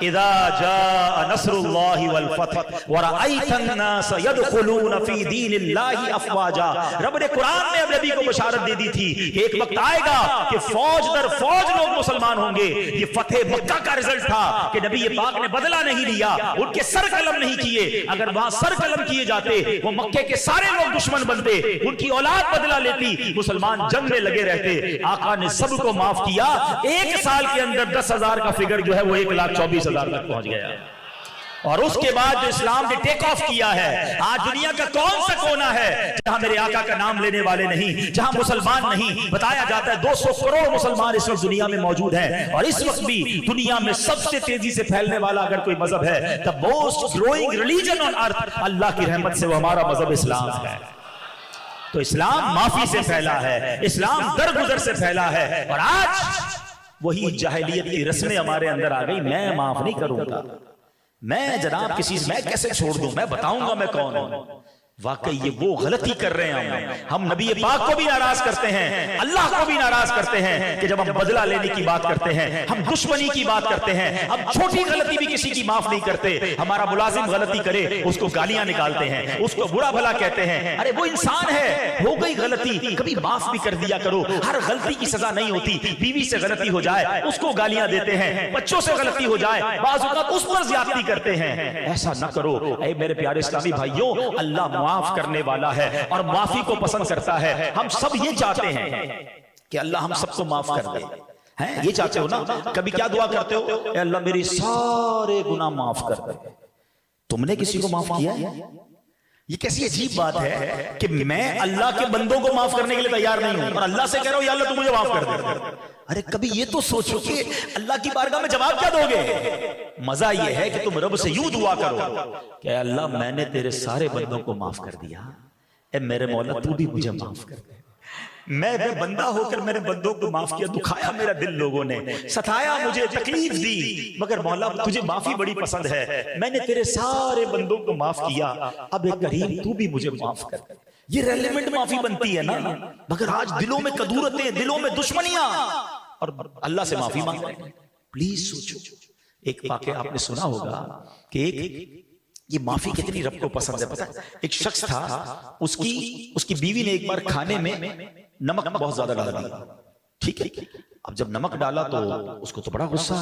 اذا جاء نصر اللہ والفتح ورأیت الناس يدخلون فی دین اللہ افواجا. رب نے قرآن میں اب نبی کو بشارت دے دی تھی ایک وقت آئے گا کہ فوج در فوج لوگ مسلمان ہوں گے. یہ فتح مکہ کا رزلٹ تھا کہ نبی پاک نے بدلہ نہیں لیا، ان کے سر قلم نہیں کیے. اگر وہاں سر قلم کیے جاتے وہ مکے کے سارے لوگ دشمن بنتے، ان کی اولاد بدلہ لیتی، مسلمان جنگ میں لگے رہتے. آقا نے سب کو معاف کیا. 1 سال کے اندر 10,000 کا فگر جو ہے وہ 1,24,000 تک پہنچ گیا. اور اس کے بعد جو اسلام نے ٹیک آف کیا ہے، آج دنیا کا کون سا کونا ہے جہاں میرے آقا کا نام لینے والے نہیں، جہاں مسلمان نہیں. بتایا جاتا ہے 200 کروڑ مسلمان اس وقت دنیا میں موجود ہیں. اور اس وقت بھی دنیا میں سب سے تیزی سے پھیلنے والا اگر کوئی مذہب ہے، the most growing religion on earth، اللہ کی رحمت سے وہ ہمارا مذہب اسلام ہے. تو اسلام معافی سے پھیلا ہے، اسلام درگزر سے پھیلا ہے. اور آج وہی جاہلیت کی رسمیں ہمارے اندر آ گئی. میں معاف نہیں کروں گا، میں جناب کسی میں کیسے چھوڑ دوں، میں بتاؤں گا میں کون ہوں. واقعی یہ وہ غلطی کر رہے ہیں ہم نبی پاک کو بھی ناراض کرتے ہیں، اللہ کو بھی ناراض کرتے ہیں کہ جب ہم بدلہ لینے کی بات کرتے ہیں، ہم دشمنی کی بات کرتے ہیں، ہم چھوٹی غلطی بھی کسی کی معاف نہیں کرتے. ہمارا ملازم غلطی کرے اس کو گالیاں نکالتے ہیں، اس کو برا بھلا کہتے ہیں. ارے وہ انسان ہے، ہو گئی غلطی، کبھی معاف بھی کر دیا کرو. ہر غلطی کی سزا نہیں ہوتی. بیوی سے غلطی ہو جائے اس کو گالیاں دیتے ہیں، بچوں سے غلطی ہو جائے بعض اوقات اس پر زیادتی کرتے ہیں. ایسا نہ کرو اے میرے پیارے اسلامی بھائیوں. اللہ معاف کرنے والا ہے اور معافی کو پسند کرتا ہے. ہم سب یہ چاہتے ہیں کہ اللہ ہم سب کو معاف کر دے. یہ چاہتے ہو نا؟ کبھی کیا دعا کرتے ہو؟ اے اللہ میری سارے گناہ معاف کر دے. تم نے کسی کو معاف کیا ہے؟ یہ کیسی عجیب بات ہے کہ میں اللہ کے بندوں کو معاف کرنے کے لیے تیار نہیں ہوں اور اللہ سے کہہ رہا ہوں یا اللہ تم مجھے معاف کر دے. ارے کبھی یہ تو سوچو کہ اللہ کی بارگاہ میں جواب کیا دو گے؟ مزہ یہ ہے کہ تم رب سے یوں دعا کرو کہ اے اللہ میں نے تیرے سارے بندوں کو معاف کر دیا، اے میرے مولا تو بھی مجھے معاف کر دے. میں بندہ ہو کر میرے بندوں کو معاف کیا، دکھایا میرا دل لوگوں نے، ستایا مجھے، تکلیف دی، مگر مولا تجھے معافی بڑی پسند ہے. میں نے تیرے سارے بندوں کو معاف کیا، اب اے کریم تو بھی مجھے معاف کر دے. یہ ریلیونٹ معافی بنتی ہے نا. مگر آج دلوں میں کدورتیں، دلوں میں دشمنیاں، اور اللہ سے معافی مانگ رہے ہیں. پلیز سوچو. ایک واقعہ آپ نے سنا ہوگا کہ یہ معافی کتنی رب کو پسند ہے. پتہ ایک شخص تھا، اس کی بیوی نے ایک بار کھانے میں نمک بہت زیادہ ڈال دیا. ٹھیک ہے، اب جب نمک ڈالا تو اس کو تو بڑا غصہ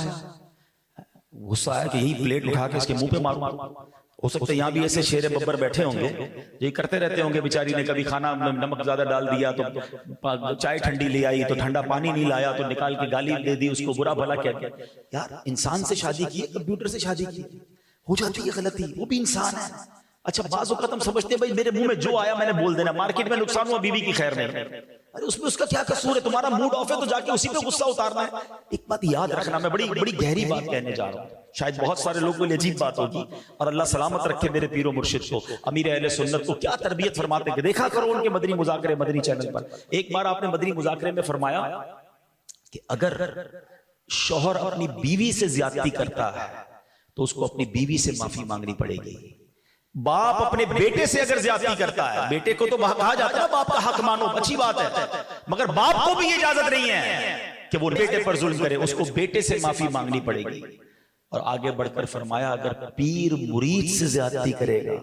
آیا کہ یہی پلیٹ اٹھا کے اس کے منہ پہ ماروں. ہو سکتا ہے یہاں بھی ایسے شیر ببر بیٹھے ہوں گے یہ کرتے رہتے ہوں گے. بیچاری نے کبھی کھانا نمک زیادہ ڈال دیا تو چائے ٹھنڈی لے آئی تو ٹھنڈا پانی نہیں لایا تو نکال کے گالی دے دی، اس کو برا بھلا کہہ. یار انسان سے شادی کی، کمپیوٹر سے شادی کی، ہو جاتی ہے غلطی، وہ بھی انسان ہے. اچھا بعض اوقات ہم سمجھتے ہیں بھائی میرے منہ میں جو آیا میں نے بول دینا، مارکیٹ میں نقصان ہوا بیوی کی خیر نہیں. ارے اس میں اس کا کیا قصور ہے؟ تمہارا موڈ آف ہے تو جا کے اسی پہ غصہ اتارنا ہے. ایک بات یاد رکھنا، میں بڑی گہری بات کہنے جا رہا ہوں، شاید بہت سارے لوگوں کے لیے عجیب بات ہوگی، اور اللہ سلامت رکھے میرے پیر و مرشد کو، امیر اہل سنت کو کیا تربیت فرماتے ہیں. دیکھا کرو ان کے مدنی مذاکرے مدنی چینل پر. ایک بار آپ نے مدنی مذاکرے میں فرمایا کہ اگر شوہر اپنی بیوی سے زیادتی کرتا ہے تو اس کو اپنی بیوی سے معافی مانگنی پڑے گی. باپ اپنے بیٹے سے اگر زیادتی کرتا ہے، بیٹے کو تو کہا جاتا ہے باپ کا حق مانو، اچھی بات ہے، مگر باپ کو بھی یہ اجازت نہیں ہے کہ وہ بیٹے پر ظلم کرے، اس کو بیٹے سے معافی مانگنی پڑے گی. اور آگے بڑھ کر فرمایا اگر پیر مرید سے زیادتی کرے گا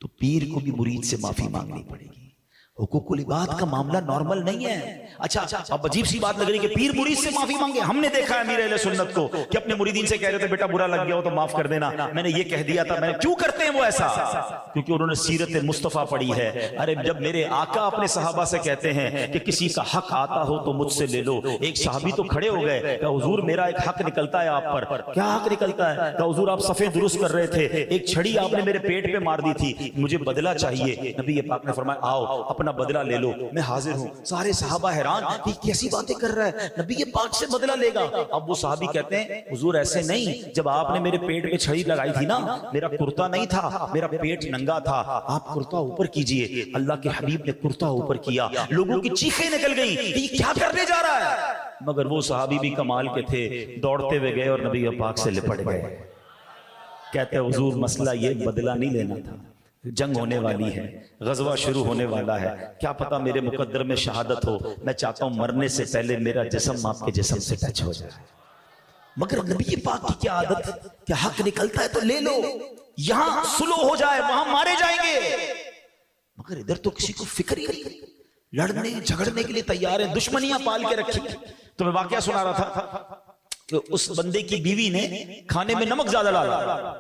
تو پیر کو بھی مرید سے معافی مانگنی پڑے گی. حقوق العباد کا معاملہ نارمل نہیں ہے. اچھا اب عجیب سی بات لگ رہی کہ پیر مرید سے معافی مانگے. ہم نے دیکھا ہے امیر اہل سنت کو کہ اپنے مریدین سے کہہ رہے تھے بیٹا برا لگ گیا ہو تو معاف کر دینا، میں نے یہ کہہ دیا تھا. میں کیوں کرتے ہیں وہ ایسا؟ کیونکہ انہوں نے سیرت مصطفیٰ پڑھی ہے. ارے جب میرے آقا اپنے صحابہ سے کہتے ہیں کہ کسی کا حق آتا ہو تو مجھ سے لے لو، ایک صحابی تو کھڑے ہو گئے کہ حضور میرا ایک حق نکلتا ہے آپ پر. کیا حق نکلتا ہے؟ کہ حضور آپ صفیں درست کر رہے تھے، ایک چھڑی آپ نے میرے پیٹ پہ مار دی تھی، مجھے بدلہ چاہیے. نبی پاک نے فرمایا آؤ اپنا بدلہ لے لو، میں حاضر ہوں. سارے صحابہ حیران یہ کیسی باتیں کر رہا ہے، نبی یہ پاک سے بدلہ لے گا. اب وہ صحابی کہتے ہیں حضور ایسے نہیں، جب آپ نے میرے پیٹ پہ چھڑی لگائی تھی نا، میرا کرتا نہیں تھا، میرا پیٹ ننگا تھا، آپ کرتا اوپر کیجئے. اللہ کے حبیب نے کرتا اوپر کیا، لوگوں کی چیخیں نکل گئی یہ کیا کرنے جا رہا ہے. مگر وہ صحابی بھی کمال کے تھے، دوڑتے ہوئے گئے اور نبی پاک سے لپٹ گئے. کہتے ہیں حضور مسئلہ یہ بدلہ نہیں لینا تھا، جنگ ہونے والی ہے، غزوہ شروع ہونے والا ہے، کیا پتا میرے مقدر میں شہادت ہو، میں چاہتا ہوں مرنے سے پہلے میرا جسم آپ کے جسم سے ٹچ ہو جائے. مگر نبی پاک کی کیا عادت کہ حق نکلتا ہے تو لے لو، یہاں سلو ہو جائے وہاں مارے جائیں گے. مگر ادھر تو کسی کو فکر ہی نہیں، لڑنے جھگڑنے کے لیے تیار ہیں، دشمنیاں پال کے رکھی. تو میں واقعہ سنا رہا تھا کہ اس بندے کی بیوی نے کھانے میں نمک زیادہ ڈالا،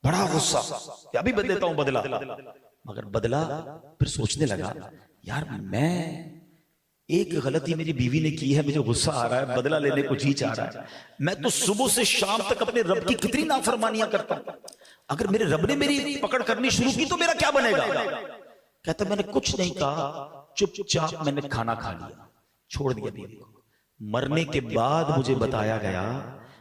بڑا غصہ کہ ابھی دیتا ہوں بدلہ. مگر بدلہ پھر سوچنے لگا یار میں ایک غلطی میری بیوی نے کی ہے، مجھے غصہ آ رہا ہے، بدلہ لینے کو جی چاہ رہا ہے، میں تو صبح سے شام تک اپنے رب کی کتنی نافرمانیاں کرتا ہوں، اگر میرے رب نے میری پکڑ کرنی شروع کی تو میرا کیا بنے گا. کہتا میں نے کچھ نہیں کہا، چپ چاپ میں نے کھانا کھا لیا، چھوڑ دیا بیوی کو. مرنے کے بعد مجھے بتایا گیا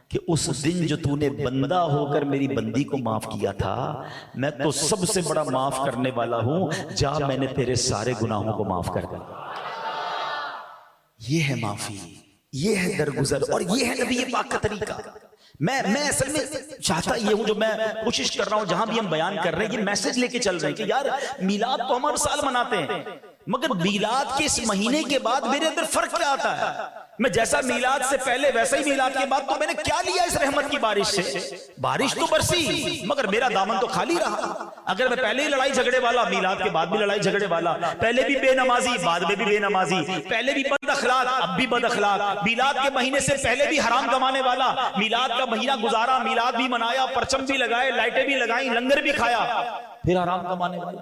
کہ اس دن جو تو نے بندہ ہو کر میری بندی کو معاف کیا تھا، میں تو سب سے بڑا معاف کرنے والا ہوں، جا میں نے تیرے سارے گناہوں کو معاف کر دیا. یہ ہے معافی، یہ ہے درگزر، اور یہ ہے نبی پاک کا طریقہ. میں اصل میں چاہتا یہ ہوں، جو میں کوشش کر رہا ہوں جہاں بھی ہم بیان کر رہے ہیں یہ میسج لے کے چل رہے ہیں کہ یار میلاد تو ہم ہر سال مناتے ہیں، مگر میلاد کے اس مہینے کے بعد میرے اندر فرق کیا آتا ہے؟ میں جیسا میلاد سے پہلے ویسا ہی میلاد کے بعد تو میں نے کیا لیا اس رحمت کی بارش سے؟ بارش تو برسی مگر میرا دامن تو خالی رہا۔ اگر میں پہلے ہی لڑائی جھگڑے والا، میلاد کے بعد بھی لڑائی جھگڑے والا، پہلے بھی بے نمازی بعد میں بھی بے نمازی، پہلے بھی بد اخلاق اب بھی بد اخلاق، میلاد کے مہینے سے پہلے بھی حرام کمانے والا، میلاد کا مہینہ گزارا، میلاد بھی منایا، پرچم بھی لگائے، لائٹیں بھی لگائیں، لنگر بھی کھایا، پھر حرام کمانے والا،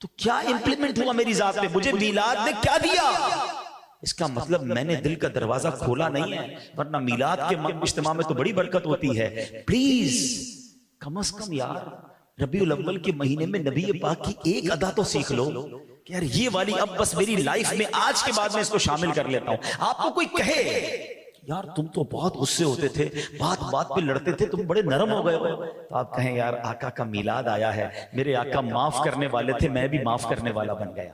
تو کیا امپلیمنٹ ہوا میری ذات پہ؟ مجھے میلاد نے کیا دیا؟ اس کا مطلب میں نے دل کا دروازہ کھولا نہیں ہے، ورنہ میلاد کے اجتماع میں تو بڑی برکت ہوتی ہے۔ پلیز کم از کم یار ربیع الاول کے مہینے میں نبی پاک کی ایک ادا تو سیکھ لو کہ یار یہ والی اب بس میری لائف میں آج کے بعد میں اس کو شامل کر لیتا ہوں۔ آپ کو کوئی کہے یار تم تو بہت غصے ہوتے تھے، بات بات پہ لڑتے تھے، تم بڑے نرم ہو گئے ہو، تو آپ کہیں یار آقا کا میلاد آیا ہے، میرے آقا معاف کرنے والے تھے، میں بھی معاف کرنے والا بن گیا۔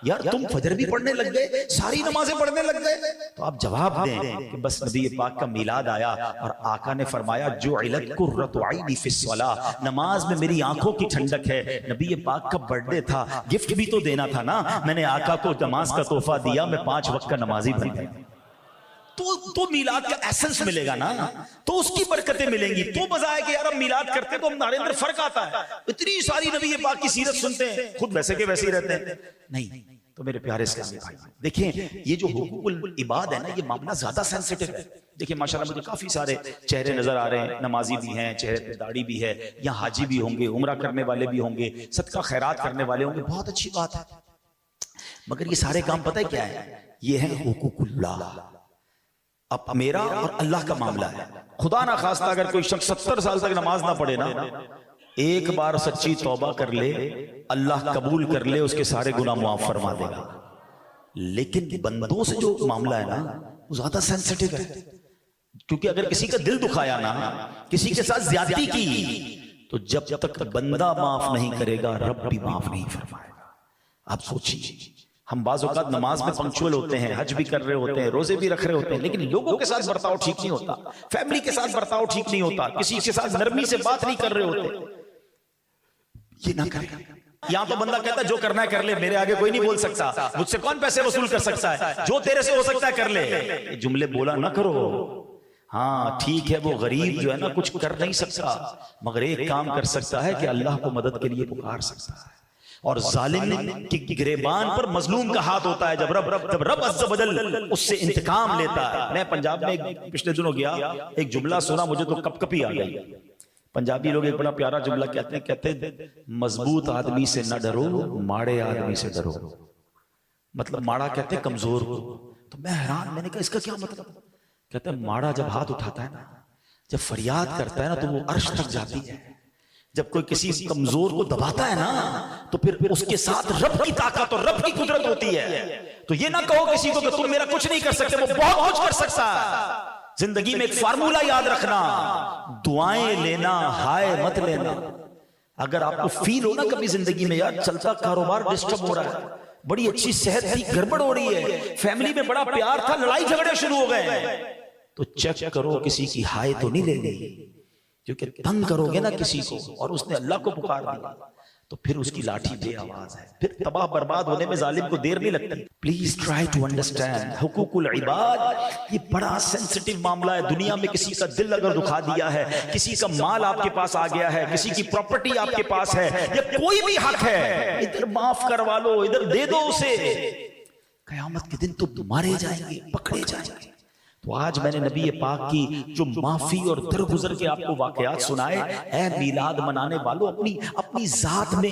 یار تم فجر بھی پڑھنے لگ گئے، ساری نمازیں پڑھنے لگ گئے، تو آپ جواب دیں کہ بس نبی پاک کا میلاد آیا اور آقا نے فرمایا جعلت قرۃ عینی فی الصلاۃ، نماز میں میری آنکھوں کی ٹھنڈک ہے۔ نبی پاک کا برتھ ڈے تھا، گفٹ بھی تو دینا تھا نا، میں نے آقا کو نماز کا تحفہ دیا، میں 5 وقت کا نمازی بن گیا۔ تو میلاد کا ایسنس ملے گا نا، تو اس کی برکتیں ملیں گی، تو مزہ ہے کہ یار ہم میلاد کرتے تو ہمارے اندر فرق آتا ہے۔ اتنی ساری نبی پاک کی سیرت سنتے ہیں، خود ویسے کے ویسے ہی رہتے ہیں نہیں۔ تو میرے پیارے اسلامی بھائی دیکھیں یہ جو حقوق العباد ہے نا، یہ معاملہ زیادہ سینسٹیو ہے۔ دیکھیں ماشاءاللہ مجھے کافی سارے چہرے نظر آ رہے ہیں، نمازی بھی ہیں، چہرے پہ داڑھی بھی ہے، یا حاجی بھی ہوں گے، عمرہ کرنے والے بھی ہوں گے، صدقہ خیرات کرنے والے ہوں گے، بہت اچھی بات ہے، مگر یہ سارے کام پتہ ہے کیا ہے؟ یہ ہے حقوق اللہ، اب میرا اور اللہ کا معاملہ ہے۔ خدا نہ خواستہ اگر کوئی شخص 70 سال تک نماز نہ پڑھے نا، ایک بار سچی توبہ کر لے، اللہ قبول کر لے، اس کے سارے گناہ معاف فرما دے گا۔ لیکن بندوں سے جو معاملہ ہے نا وہ زیادہ سینسٹیو ہے، کیونکہ اگر کسی کا دل دکھایا نا، کسی کے ساتھ زیادتی کی، تو جب تک بندہ معاف نہیں کرے گا رب بھی معاف نہیں فرمائے گا۔ آپ سوچیے، ہم بعض اوقات نماز میں پنکچوئل ہوتے ہیں، حج بھی کر رہے ہوتے ہیں، روزے بھی رکھ رہے ہوتے ہیں، لیکن لوگوں کے ساتھ برتاؤ ٹھیک نہیں ہوتا، فیملی کے ساتھ برتاؤ ٹھیک نہیں ہوتا، کسی کے ساتھ نرمی سے بات نہیں کر رہے ہوتے۔ یہ نہ کریں۔ یہاں تو بندہ کہتا ہے جو کرنا ہے کر لے، میرے آگے کوئی نہیں بول سکتا، مجھ سے کون پیسے وصول کر سکتا ہے، جو تیرے سے ہو سکتا ہے کر لے۔ یہ جملے بولا نہ کرو۔ ہاں ٹھیک ہے وہ غریب جو ہے نا کچھ کر نہیں سکتا، مگر ایک کام کر سکتا ہے کہ اللہ کو مدد کے لیے پکار سکتا ہے، اور ظالم کی گریبان پر مظلوم کا ہاتھ ہوتا ہے جب رب عز و جل اس سے انتقام لیتا ہے۔ میں پنجاب میں پچھلے دنوں گیا، ایک جملہ سنا مجھے تو کپ کپی آ گئی۔ پنجابی لوگ ایک بڑا پیارا جملہ کہتے ہیں مضبوط آدمی سے نہ ڈرو، ماڑے آدمی سے ڈرو۔ مطلب ماڑا کہتے ہیں کمزور کو۔ تو میں حیران، میں نے کہا اس کا کیا مطلب؟ کہتے ہیں ماڑا جب ہاتھ اٹھاتا ہے نا، جب فریاد کرتا ہے نا، تو وہ عرش تک جاتی ہے۔ جب کوئی کسی کمزور کو دباتا ہے نا، تو پھر اس کے ساتھ رب کی طاقت اور رب کی قدرت ہوتی ہے۔ تو یہ نہ کہو کسی کو کہ تم میرا کچھ نہیں کر سکتے، وہ بہت کچھ کر سکتا ہے۔ زندگی میں ایک فارمولہ یاد رکھنا، دعائیں لینا، ہائے مت لینا۔ اگر آپ کو فیل ہو نا کبھی زندگی میں یار چلتا کاروبار ڈسٹرب ہو رہا ہے، بڑی اچھی صحت تھی گڑبڑ ہو رہی ہے، فیملی میں بڑا پیار تھا لڑائی جھگڑے شروع ہو گئے، تو چیک کرو کسی کی ہائے تو نہیں لے گئی، کیونکہ تنگ کرو گے نا کسی کو اور اس نے اللہ کو پکار دیا تو پھر اس کی لاٹھی بے آواز ہے، پھر تباہ برباد ہونے میں ظالم کو دیر نہیں لگتی۔ پلیز ٹرائی ٹو انڈرسٹینڈ حقوق العباد، یہ بڑا سینسٹیو معاملہ ہے۔ دنیا میں کسی کا دل اگر دکھا دیا ہے، کسی کا مال آپ کے پاس آ گیا ہے، کسی کی پراپرٹی آپ کے پاس ہے، یا کوئی بھی حق ہے، ادھر معاف کروا لو، ادھر دے دو اسے، قیامت کے دن تو مارے جائیں گے، پکڑے جائیں گے۔ تو آج میں نے نبی پاک کی جو معافی اور درگزر کے آپ کو واقعات سنائے، اے میلاد منانے والوں اپنی ذات میں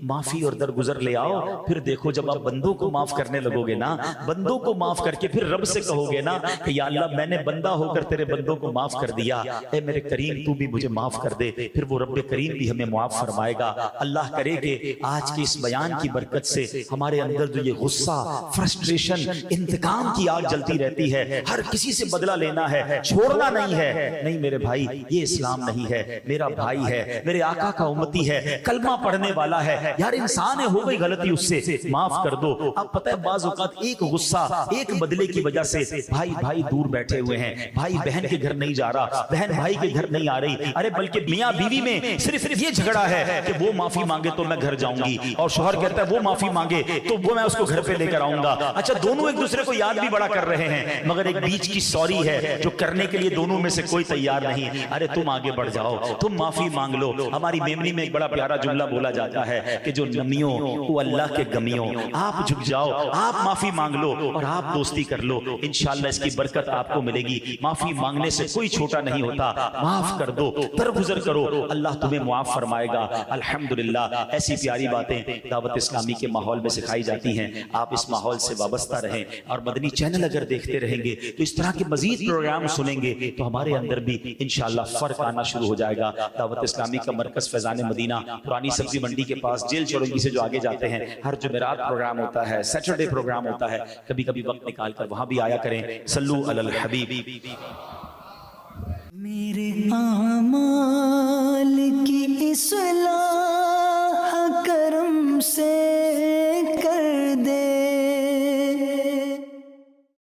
معافی اور درگزر لے آؤ، پھر دیکھو جب آپ بندوں کو معاف کرنے لگو گے نا، بندوں کو معاف کر کے پھر رب سے کہو گے نا کہ یا اللہ میں نے بندہ ہو کر تیرے بندوں کو معاف کر دیا، اے میرے کریم تو بھی مجھے معاف کر دے، پھر وہ رب کریم بھی ہمیں معاف فرمائے گا۔ اللہ کرے کہ آج کے اس بیان کی برکت سے ہمارے اندر جو یہ غصہ، فرسٹریشن، انتقام کی آگ جلتی رہتی ہے، ہر کسی کسی سے بدلہ لینا ہے، چھوڑنا نہیں ہے، نہیں میرے بھائی یہ اسلام نہیں ہے، میرا بھائی ہے، میرے آقا کا امتی ہے، کلمہ پڑھنے والا ہے، یار انسان ہے، ہو گئی غلطی اس سے معاف کر دو۔ اب پتہ ہے بعض اوقات ایک غصہ، ایک بدلے کی وجہ سے بھائی دور بیٹھے ہوئے ہیں، بھائی بہن کے گھر نہیں جا رہا، بہن بھائی کے گھر نہیں آ رہی، ارے بلکہ میاں بیوی میں صرف یہ جھگڑا ہے کہ وہ معافی مانگے تو میں گھر جاؤں گی، اور شوہر کہتا ہے وہ معافی مانگے تو وہ میں اس کو گھر پہ لے کر آؤں گا۔ اچھا دونوں ایک دوسرے کو یاد بھی بڑا کر رہے ہیں، مگر ایک بیچ کی سوری ہے جو کرنے کے لیے دونوں میں سے کوئی تیار نہیں۔ ارے تم آگے بڑھ جاؤ، تم معافی مانگ لو۔ ہماری میمنی میں ایک بڑا پیارا جملہ بولا جاتا ہے کہ جو نمیوں وہ اللہ کے گمیوں، آپ جھک جاؤ، آپ معافی مانگ لو اور آپ دوستی کر لو، انشاءاللہ اس کی برکت آپ کو ملے گی۔ معافی مانگنے سے کوئی چھوٹا نہیں ہوتا، معاف کر دو، درگزر کرو، اللہ تمہیں معاف فرمائے گا۔ الحمدللہ ایسی پیاری باتیں دعوت اسلامی کے ماحول میں سکھائی جاتی ہیں، آپ اس ماحول سے وابستہ رہیں، اور مدنی چینل اگر دیکھتے رہیں گے تو اس طرح کے مزید پروگرام سنیں گے تو ہمارے اندر بھی انشاءاللہ فرق آنا شروع ہو جائے گا۔ دعوت اسلامی کا مرکز فیضان مدینہ پرانی سبزی منڈی کے پاس جیل چورنگی سے جو آگے جاتے ہیں، ہر جمعرات پروگرام ہوتا ہے، سیٹرڈے پروگرام ہوتا ہے، کبھی کبھی وقت نکال کر وہاں بھی آیا کریں۔ صلو علی الحبیب۔